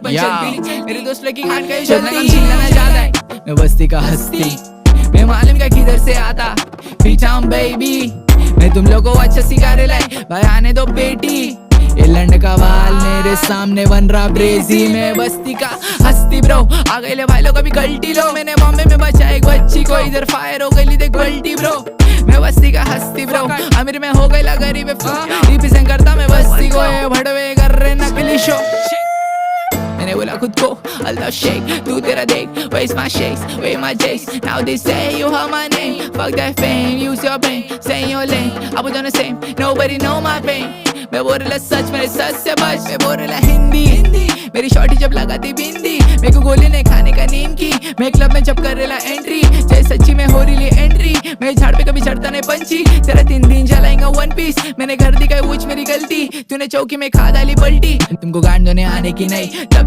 मेरे दोस्त लगी खान का छीनना ज्यादा है। मैं बस्ती का हस्ती, मैं मालूम का किधर से आता, पीछा हूँ बेबी। मैं तुम लोगों को अच्छा सिखा रहे लाई, भाई आने दो बेटी। ये लंड का बाल मेरे सामने बन रहा ब्रेजी। मैं बस्ती का हस्ती ब्रो, आ गए ले भाई लोग अभी गलती लो। मैंने बॉम्बे में बचा एक बच्ची को, इधर फायर हो गई देख गलती ब्रो। मैं बस्ती का हस्ती ब्रो, अमीर में हो गई गरीब रिप्रेजेंट करता मैं बस्ती को। ये भड़वे कर रहे नकली शो, मैंने बोला खुद को अल्लाह शेख, तू तेरा देख where's my shakes, where my jakes. Now they say you heard my name, fuck that fame, use your brain, stay in your lane. I was on the same, nobody know my pain. मैं बोल रहा सच, मेरे सच से बच। मैं बोल रहा हिंदी, मेरी शॉर्टी जब लगाती बिंदी। मेरे को गोली नहीं खाने का नींद की, मैं क्लब में जब कर रहा एंट्री। जय सच्ची में हो रही एंट्री, मैं झाड़ पे कभी चढ़ता नहीं पंची। तेरा 3 दिन चलाएंगा वन पीस, मैंने घर दिखाई वो मेरी गलती। तूने चौकी में खा डाली पलटी, तुमको गांड होने आने की नहीं। तब